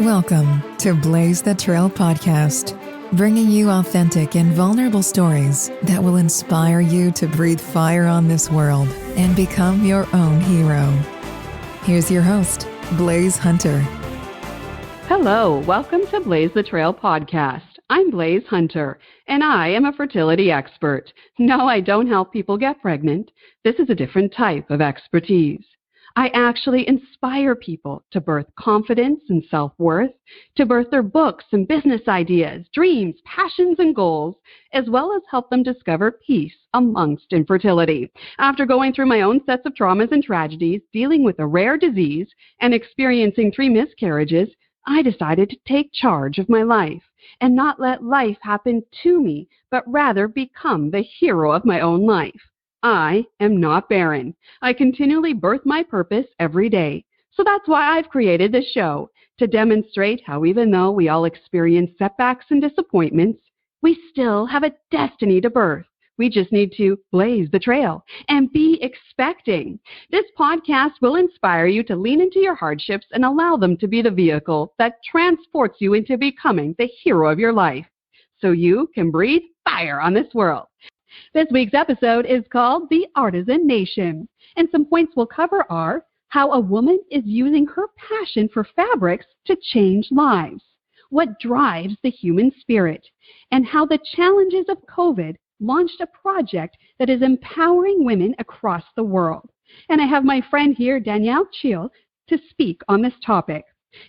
Welcome to Blaise the Trail podcast, bringing you authentic and vulnerable stories that will inspire you to breathe fire on this world and become your own hero. Here's your host, Blaise Hunter. Hello, welcome to Blaise the Trail podcast. I'm Blaise Hunter, and I am a fertility expert. No, I don't help people get pregnant. This is a different type of expertise. I actually inspire people to birth confidence and self-worth, to birth their books and business ideas, dreams, passions, and goals, as well as help them discover peace amongst infertility. After going through my own sets of traumas and tragedies, dealing with a rare disease, and experiencing 3 miscarriages, I decided to take charge of my life and not let life happen to me, but rather become the hero of my own life. I am not barren. I continually birth my purpose every day. So that's why I've created this show, to demonstrate how even though we all experience setbacks and disappointments, we still have a destiny to birth. We just need to blaze the trail and be expecting. This podcast will inspire you to lean into your hardships and allow them to be the vehicle that transports you into becoming the hero of your life, so you can breathe fire on this world. This week's episode is called The Artisan Nation, and some points we'll cover are how a woman is using her passion for fabrics to change lives, what drives the human spirit, and how the challenges of COVID launched a project that is empowering women across the world. And I have my friend here, Daniell, to speak on this topic.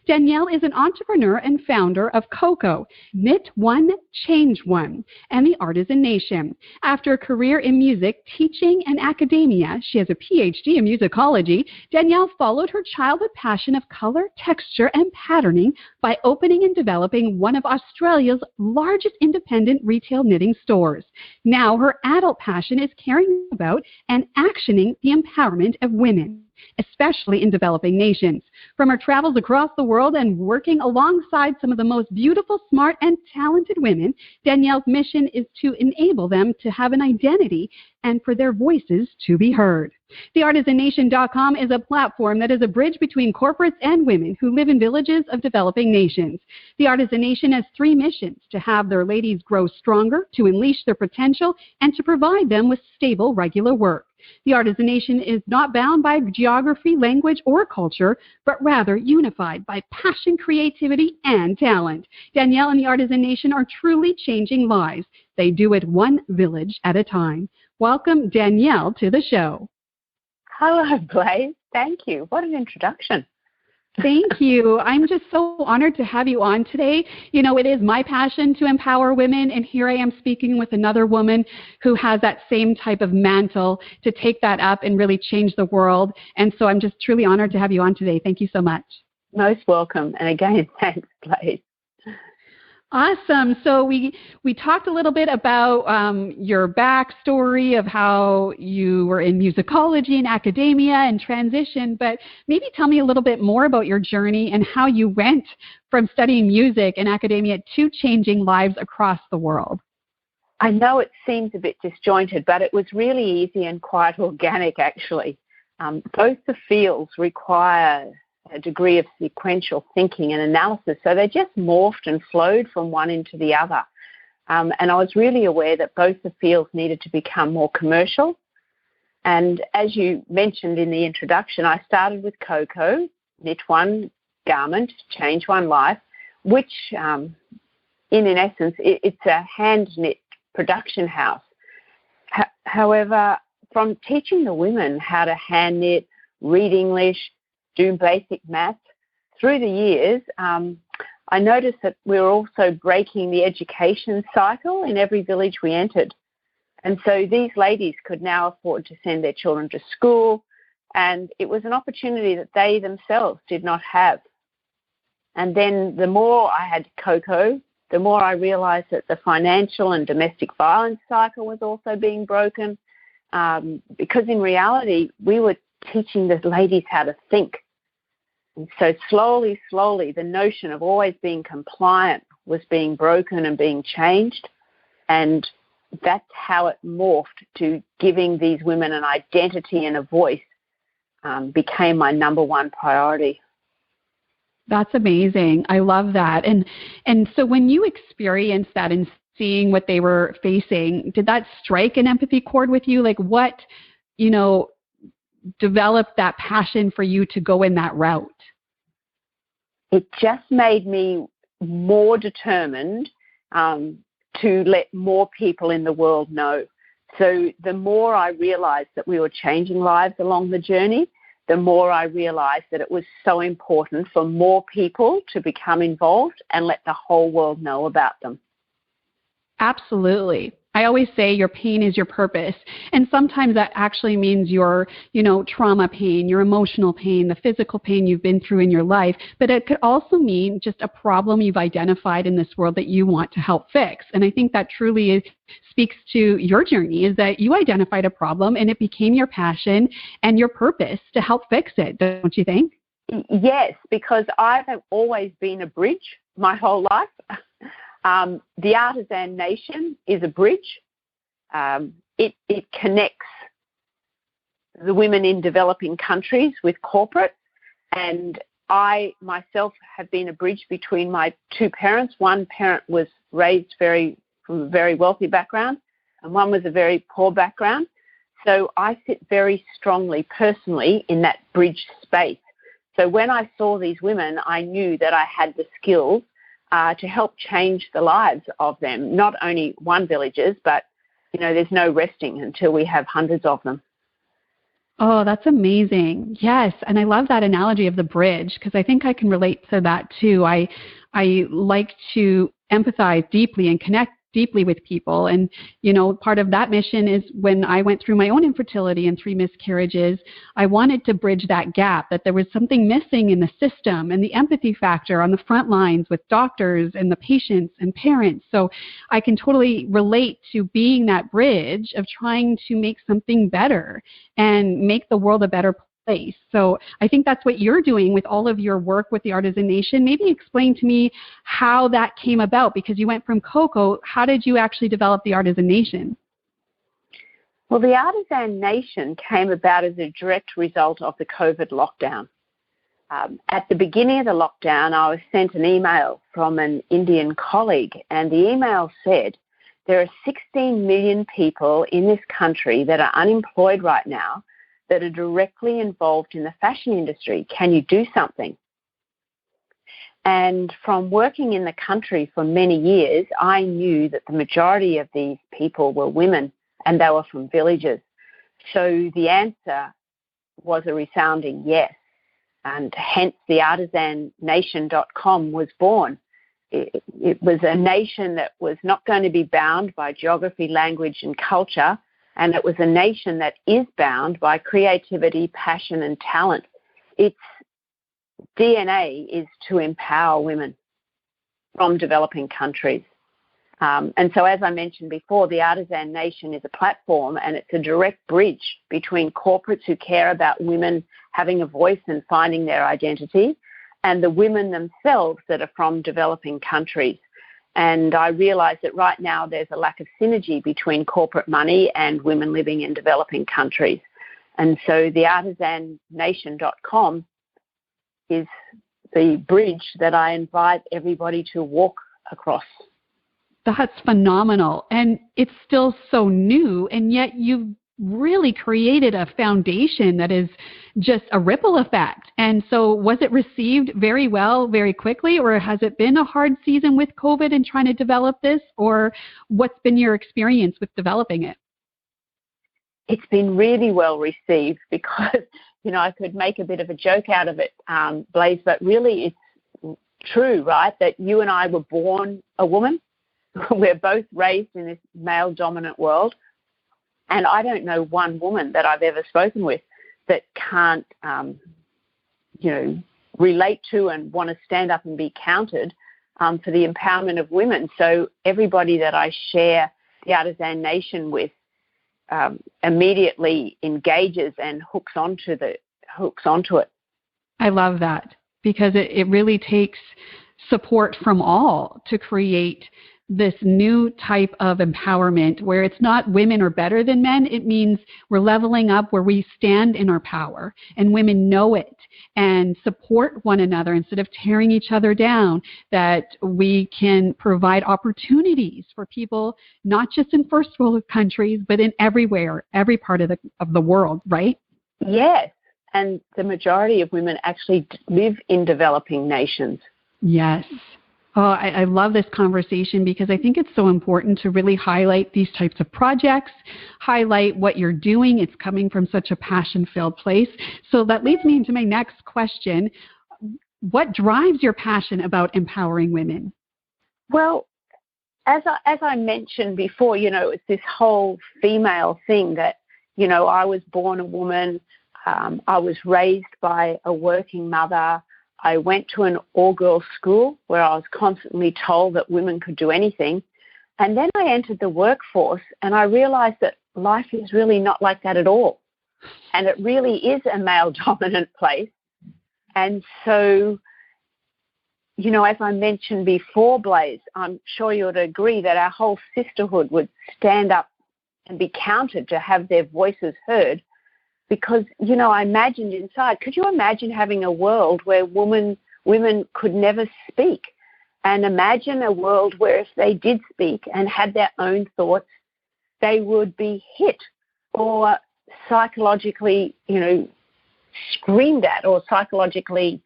Daniell is an entrepreneur and founder of Coco, Knit One, Change One, and the Artisan Nation. After a career in music, teaching, and academia, she has a PhD in musicology. Daniell followed her childhood passion of color, texture, and patterning by opening and developing one of Australia's largest independent retail knitting stores. Now her adult passion is caring about and actioning the empowerment of women, especially in developing nations. From her travels across the world and working alongside some of the most beautiful, smart, and talented women, Daniell's mission is to enable them to have an identity and for their voices to be heard. TheArtisanNation.com is a platform that is a bridge between corporates and women who live in villages of developing nations. The Artisan Nation has 3 missions: to have their ladies grow stronger, to unleash their potential, and to provide them with stable, regular work. The Artisan Nation is not bound by geography, language, or culture, but rather unified by passion, creativity, and talent. Daniell and the Artisan Nation are truly changing lives. They do it one village at a time. Welcome, Daniell, to the show. Hello, Blaise. Thank you. What an introduction. Thank you. I'm just so honored to have you on today. You know, it is my passion to empower women, and here I am speaking with another woman who has that same type of mantle to take that up and really change the world. And so I'm just truly honored to have you on today. Thank you so much. Most welcome. And again, thanks, Blaise. Awesome. So we talked a little bit about your backstory of how you were in musicology and academia and transition, but maybe tell me a little bit more about your journey and how you went from studying music and academia to changing lives across the world. I know it seems a bit disjointed, but it was really easy and quite organic, actually. Both the fields require a degree of sequential thinking and analysis, so they just morphed and flowed from one into the other. And I was really aware that both the fields needed to become more commercial. And as you mentioned in the introduction, I started with Coco, Knit One Garment, Change One Life, which in essence, it's a hand-knit production house. However, from teaching the women how to hand knit, read English, do basic maths, through the years, I noticed that we were also breaking the education cycle in every village we entered. And so these ladies could now afford to send their children to school, and it was an opportunity that they themselves did not have. And then the more I had Coco, the more I realized that the financial and domestic violence cycle was also being broken, because in reality, we were teaching the ladies how to think. And so slowly, the notion of always being compliant was being broken and being changed. And that's how it morphed to giving these women an identity and a voice became my number one priority. That's amazing. I love that. And so when you experienced that and seeing what they were facing, did that strike an empathy chord with you? Like what, developed that passion for you to go in that route? It just made me more determined to let more people in the world know. So the more I realized that we were changing lives along the journey, the more I realized that it was so important for more people to become involved and let the whole world know about them. Absolutely. I always say your pain is your purpose. And sometimes that actually means your, trauma pain, your emotional pain, the physical pain you've been through in your life. But it could also mean just a problem you've identified in this world that you want to help fix. And I think that truly speaks to your journey, is that you identified a problem and it became your passion and your purpose to help fix it, don't you think? Yes, because I've always been a bridge my whole life. The Artisan Nation is a bridge. It connects the women in developing countries with corporate, and I myself have been a bridge between my two parents. One parent was raised from a very wealthy background, and one was a very poor background. So I sit very strongly personally in that bridge space. So when I saw these women, I knew that I had the skills to help change the lives of them, not only one villagers, but, there's no resting until we have hundreds of them. Oh, that's amazing. Yes. And I love that analogy of the bridge, because I think I can relate to that too. I like to empathize deeply and connect deeply with people. And, part of that mission is when I went through my own infertility and 3 miscarriages, I wanted to bridge that gap, that there was something missing in the system and the empathy factor on the front lines with doctors and the patients and parents. So I can totally relate to being that bridge of trying to make something better and make the world a better place. So I think that's what you're doing with all of your work with the Artisan Nation. Maybe explain to me how that came about, because you went from cocoa. How did you actually develop the Artisan Nation? Well, the Artisan Nation came about as a direct result of the COVID lockdown. At the beginning of the lockdown, I was sent an email from an Indian colleague, and the email said, there are 16 million people in this country that are unemployed right now that are directly involved in the fashion industry. Can you do something? And from working in the country for many years, I knew that the majority of these people were women and they were from villages. So the answer was a resounding yes. And hence the artisannation.com was born. It was a nation that was not going to be bound by geography, language, and culture. And it was a nation that is bound by creativity, passion, and talent. Its DNA is to empower women from developing countries. And so, as I mentioned before, the Artisan Nation is a platform, and it's a direct bridge between corporates who care about women having a voice and finding their identity, and the women themselves that are from developing countries. And I realize that right now there's a lack of synergy between corporate money and women living in developing countries. And so the artisannation.com is the bridge that I invite everybody to walk across. That's phenomenal. And it's still so new, and yet you've really created a foundation that is just a ripple effect. And so was it received very well, very quickly, or has it been a hard season with COVID and trying to develop this, or what's been your experience with developing it? It's been really well received because, I could make a bit of a joke out of it, Blaise, but really it's true, right, that you and I were born a woman. We're both raised in this male-dominant world. And I don't know one woman that I've ever spoken with that can't, relate to and want to stand up and be counted for the empowerment of women. So everybody that I share the Artisan Nation with immediately engages and hooks onto it. I love that, because it really takes support from all to create this new type of empowerment where it's not women are better than men. It means we're leveling up where we stand in our power, and women know it. and support one another instead of tearing each other down, that we can provide opportunities for people, not just in first world countries, but in everywhere, every part of the world, right? Yes. And the majority of women actually live in developing nations. Yes. Oh, I love this conversation because I think it's so important to really highlight these types of projects, highlight what you're doing. It's coming from such a passion-filled place. So that leads me into my next question. What drives your passion about empowering women? Well, as I mentioned before, it's this whole female thing that, I was born a woman. I was raised by a working mother. I went to an all-girls school where I was constantly told that women could do anything. And then I entered the workforce and I realized that life is really not like that at all. And it really is a male-dominant place. And so, as I mentioned before, Blaise, I'm sure you would agree that our whole sisterhood would stand up and be counted to have their voices heard. Because, I imagined inside, could you imagine having a world where women could never speak? And imagine a world where if they did speak and had their own thoughts, they would be hit or psychologically, screamed at or psychologically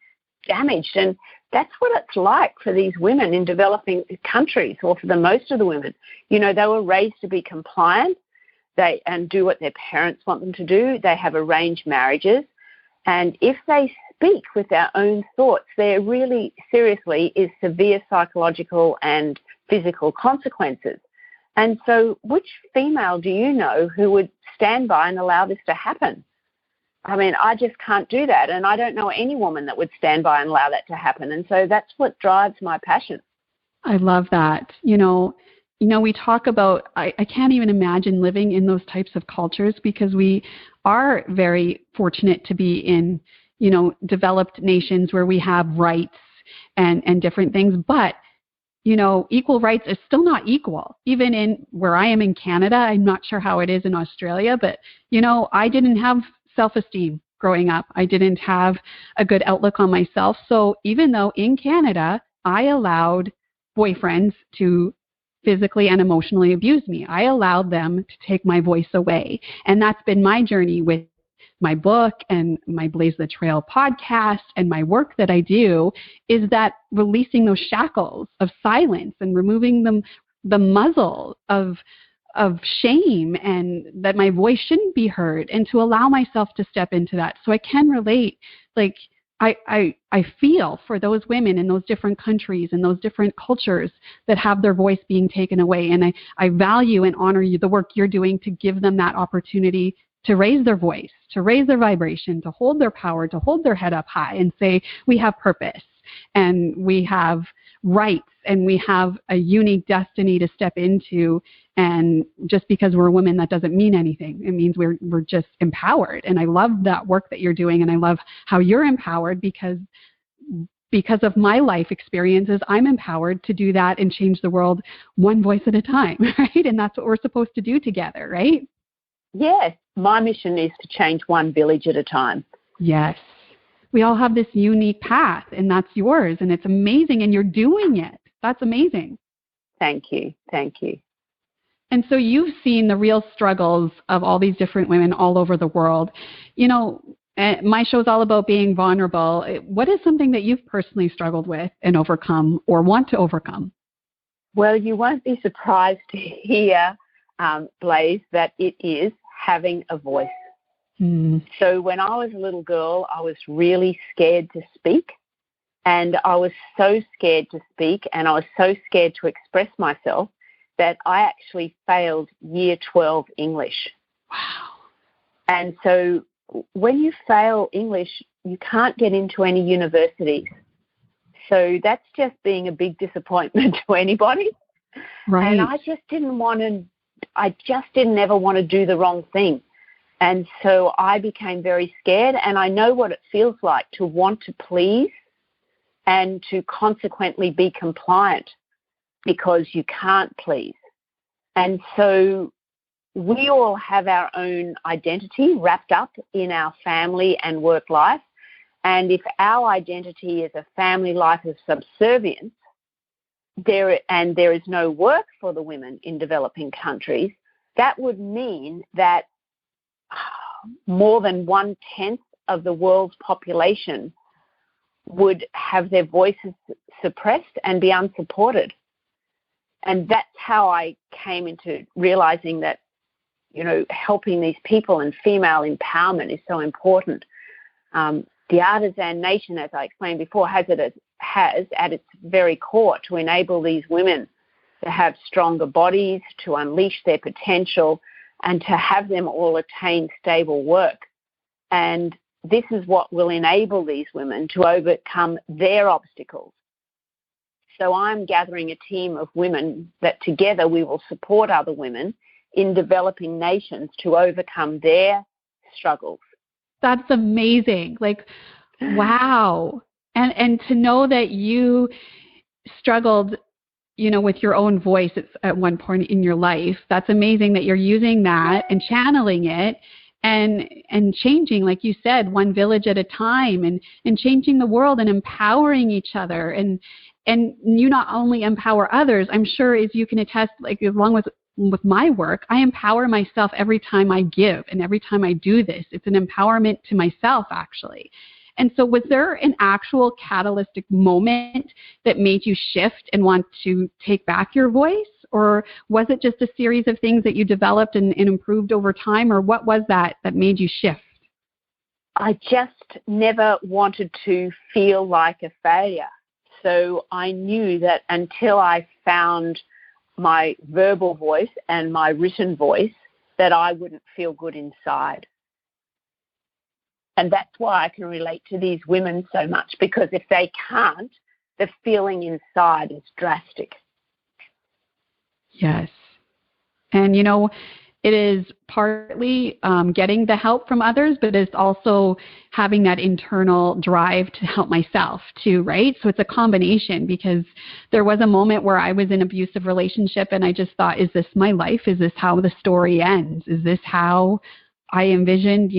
damaged. And that's what it's like for these women in developing countries, or for the most of the women. They were raised to be compliant. And do what their parents want them to do. They have arranged marriages. And if they speak with their own thoughts, there really seriously is severe psychological and physical consequences. And so which female do you know who would stand by and allow this to happen? I mean, I just can't do that. And I don't know any woman that would stand by and allow that to happen. And so that's what drives my passion. I love that. We talk about, I can't even imagine living in those types of cultures, because we are very fortunate to be in, developed nations where we have rights and different things. But, equal rights is still not equal. Even in where I am in Canada, I'm not sure how it is in Australia, but, I didn't have self-esteem growing up. I didn't have a good outlook on myself. So even though in Canada, I allowed boyfriends to physically and emotionally abuse me, I allowed them to take my voice away. And that's been my journey with my book and my Blaise the Trail podcast and my work that I do, is that releasing those shackles of silence and removing the muzzle of shame, and that my voice shouldn't be heard, and to allow myself to step into that. So I can relate, I feel for those women in those different countries and those different cultures that have their voice being taken away. And I value and honor the work you're doing to give them that opportunity to raise their voice, to raise their vibration, to hold their power, to hold their head up high and say, we have purpose and we have rights and we have a unique destiny to step into. And just because we're women, that doesn't mean anything. It means we're just empowered. And I love that work that you're doing. And I love how you're empowered, because of my life experiences, I'm empowered to do that and change the world one voice at a time, right? And that's what we're supposed to do together, right? Yes. My mission is to change one village at a time. Yes. We all have this unique path, and that's yours. And it's amazing. And you're doing it. That's amazing. Thank you. Thank you. And so you've seen the real struggles of all these different women all over the world. My show's all about being vulnerable. What is something that you've personally struggled with and overcome, or want to overcome? Well, you won't be surprised to hear, Blaise, that it is having a voice. So when I was a little girl, I was really scared to speak. And I was so scared to speak, and I was so scared to express myself, that I actually failed year 12 English. Wow. And so when you fail English, you can't get into any universities. So that's just being a big disappointment to anybody. Right. And I just didn't ever want to do the wrong thing. And so I became very scared, and I know what it feels like to want to please and to consequently be compliant, because you can't please. And so we all have our own identity wrapped up in our family and work life. And if our identity is a family life of subservience, there is no work for the women in developing countries, that would mean that more than 1/10 of the world's population would have their voices suppressed and be unsupported. And that's how I came into realizing that, helping these people and female empowerment is so important. The Artisan Nation, as I explained before, has at its very core to enable these women to have stronger bodies, to unleash their potential, and to have them all attain stable work. And this is what will enable these women to overcome their obstacles. So I'm gathering a team of women that together we will support other women in developing nations to overcome their struggles. That's amazing. Like, wow. And to know that you struggled, with your own voice at one point in your life, that's amazing that you're using that and channeling it and changing, like you said, one village at a time and changing the world and empowering each other. And you not only empower others, I'm sure as you can attest, like along with my work, I empower myself every time I give and every time I do this. It's an empowerment to myself, actually. And so was there an actual catalytic moment that made you shift and want to take back your voice? Or was it just a series of things that you developed and improved over time? Or what was that made you shift? I just never wanted to feel like a failure. So I knew that until I found my verbal voice and my written voice, that I wouldn't feel good inside. And that's why I can relate to these women so much, because if they can't, the feeling inside is drastic. Yes. And, it is partly getting the help from others, but it's also having that internal drive to help myself too, right? So it's a combination, because there was a moment where I was in an abusive relationship and I just thought, is this my life? Is this how the story ends? Is this how I envisioned,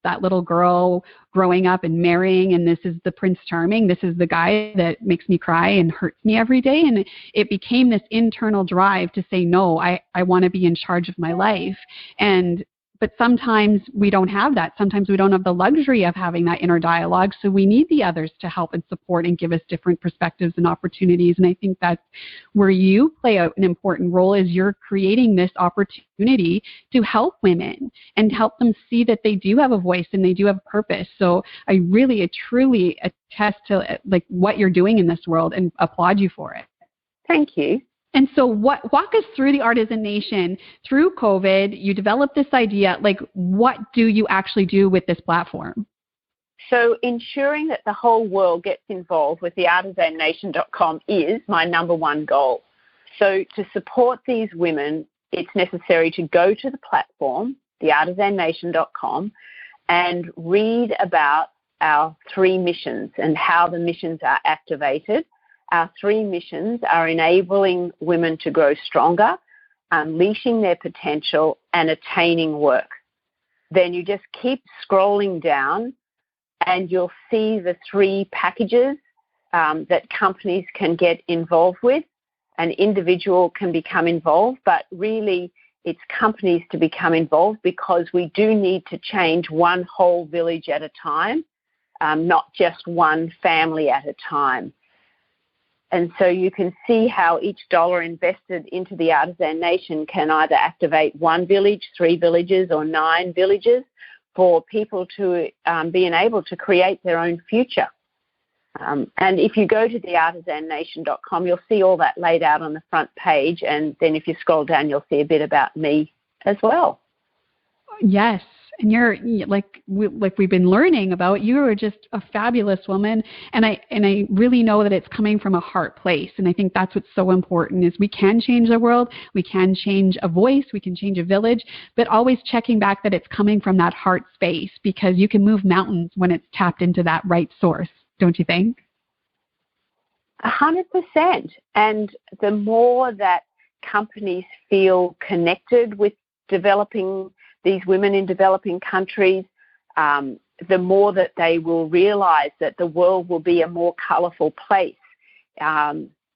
that little girl growing up and marrying, and this is the Prince Charming. This is the guy that makes me cry and hurts me every day. And it became this internal drive to say, no, I want to be in charge of my life. But sometimes we don't have that. Sometimes we don't have the luxury of having that inner dialogue. So we need the others to help and support and give us different perspectives and opportunities. And I think that's where you play an important role, is you're creating this opportunity to help women and help them see that they do have a voice and they do have a purpose. So I really, truly attest to like what you're doing in this world and applaud you for it. Thank you. And so walk us through the Artisan Nation. Through COVID, you developed this idea. Like, what do you actually do with this platform? So ensuring that the whole world gets involved with the artisannation.com is my number one goal. So to support these women, it's necessary to go to the platform, the artisannation.com, and read about our 3 missions and how the missions are activated. Our 3 missions are enabling women to grow stronger, unleashing their potential, and attaining work. Then you just keep scrolling down and you'll see the 3 packages that companies can get involved with. An individual can become involved, but really it's companies to become involved, because we do need to change one whole village at a time, not just one family at a time. And so you can see how each dollar invested into the Artisan Nation can either activate 1 village, 3 villages, or 9 villages for people to be able to create their own future. And if you go to the artisannation.com, you'll see all that laid out on the front page. And then if you scroll down, you'll see a bit about me as well. Yes. And you're like we've been learning about, you are just a fabulous woman. And I really know that it's coming from a heart place. And I think that's what's so important, is we can change the world. We can change a voice. We can change a village, but always checking back that it's coming from that heart space, because you can move mountains when it's tapped into that right source. Don't you think? 100%. And the more that companies feel connected with developing these women in developing countries, the more that they will realize that the world will be a more colorful place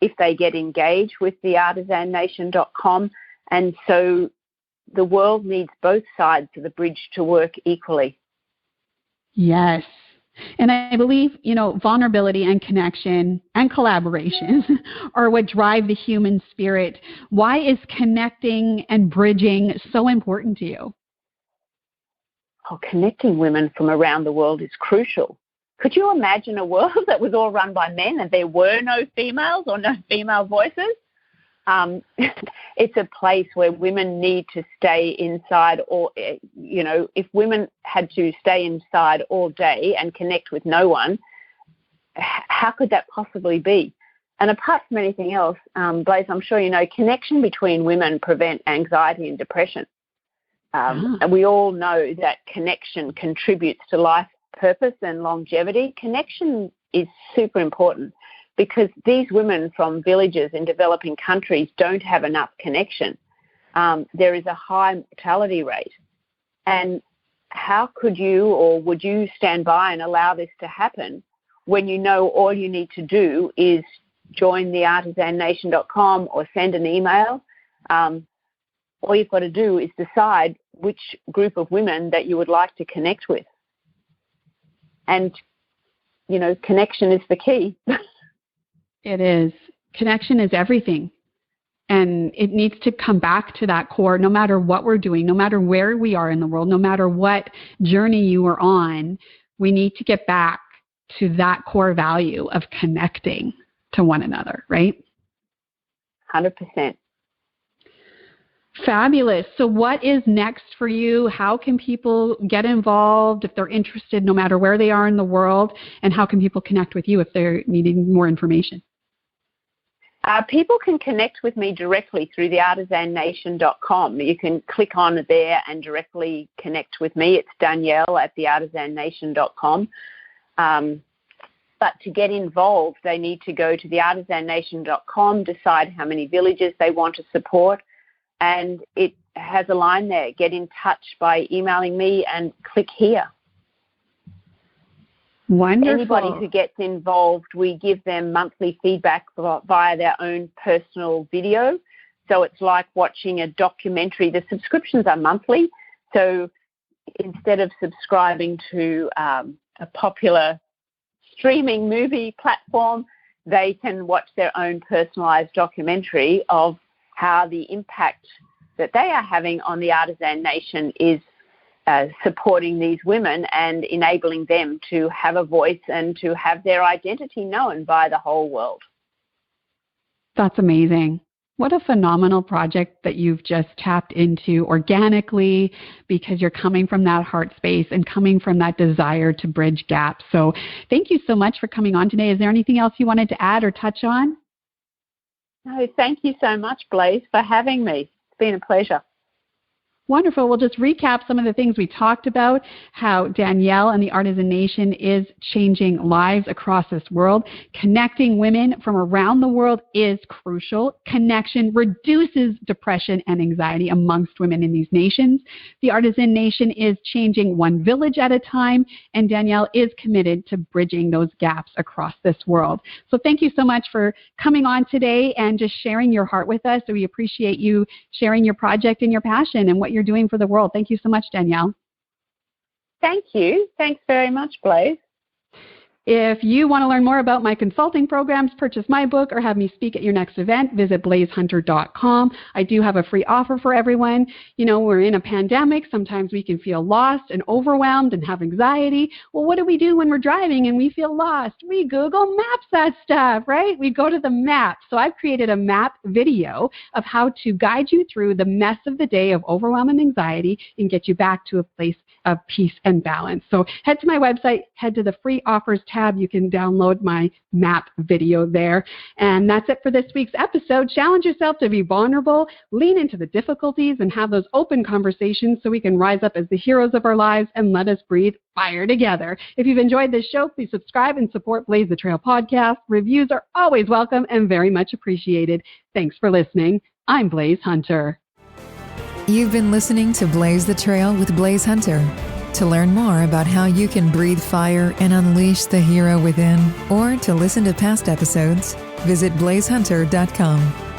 if they get engaged with the artisannation.com. And so the world needs both sides of the bridge to work equally. Yes. And I believe, vulnerability and connection and collaboration are what drive the human spirit. Why is connecting and bridging so important to you? Oh, connecting women from around the world is crucial. Could you imagine a world that was all run by men and there were no females or no female voices? It's a place where women need to stay inside, or, if women had to stay inside all day and connect with no one, how could that possibly be? And apart from anything else, Blaise, I'm sure you know, connection between women prevent anxiety and depression. And we all know that connection contributes to life purpose and longevity. Connection is super important, because these women from villages in developing countries don't have enough connection. There is a high mortality rate. And how could you, or would you, stand by and allow this to happen when you know all you need to do is join the artisannation.com or send an email? All you've got to do is decide which group of women that you would like to connect with. And, connection is the key. It is. Connection is everything. And it needs to come back to that core, no matter what we're doing, no matter where we are in the world, no matter what journey you are on. We need to get back to that core value of connecting to one another, right? 100%. Fabulous. So what is next for you? How can people get involved if they're interested, no matter where they are in the world? And how can people connect with you if they're needing more information? People can connect with me directly through the artisannation.com. You can click on it there and directly connect with me. It's Daniell at the artisannation.com. But to get involved, they need to go to the artisannation.com, decide how many villages they want to support, and it has a line there, get in touch by emailing me and click here. Wonderful. Anybody who gets involved, we give them monthly feedback via their own personal video. So it's like watching a documentary. The subscriptions are monthly. So instead of subscribing to a popular streaming movie platform, they can watch their own personalized documentary of how the impact that they are having on the Artisan Nation is supporting these women and enabling them to have a voice and to have their identity known by the whole world. That's amazing. What a phenomenal project that you've just tapped into organically, because you're coming from that heart space and coming from that desire to bridge gaps. So thank you so much for coming on today. Is there anything else you wanted to add or touch on? No, thank you so much, Blaise, for having me. It's been a pleasure. Wonderful. We'll just recap some of the things we talked about, how Daniell and the Artisan Nation is changing lives across this world. Connecting women from around the world is crucial. Connection reduces depression and anxiety amongst women in these nations. The Artisan Nation is changing one village at a time, and Daniell is committed to bridging those gaps across this world. So thank you so much for coming on today and just sharing your heart with us. So we appreciate you sharing your project and your passion and what you're doing for the world. Thank you so much, Daniell. Thank you. Thanks very much, Blaise. If you want to learn more about my consulting programs, purchase my book, or have me speak at your next event, visit blaisehunter.com. I do have a free offer for everyone. You know, we're in a pandemic. Sometimes we can feel lost and overwhelmed and have anxiety. Well, what do we do when we're driving and we feel lost? We Google Maps that stuff, right? We go to the map. So I've created a map video of how to guide you through the mess of the day of overwhelm and anxiety and get you back to a place of peace and balance. So head to my website, head to the free offers tab. You can download my map video there. And that's it for this week's episode. Challenge yourself to be vulnerable, lean into the difficulties, and have those open conversations so we can rise up as the heroes of our lives and let us breathe fire together. If you've enjoyed this show, please subscribe and support Blaise the Trail podcast. Reviews are always welcome and very much appreciated. Thanks for listening. I'm Blaise Hunter. You've been listening to Blaise the Trail with Blaise Hunter. To learn more about how you can breathe fire and unleash the hero within, or to listen to past episodes, visit blaisehunter.com.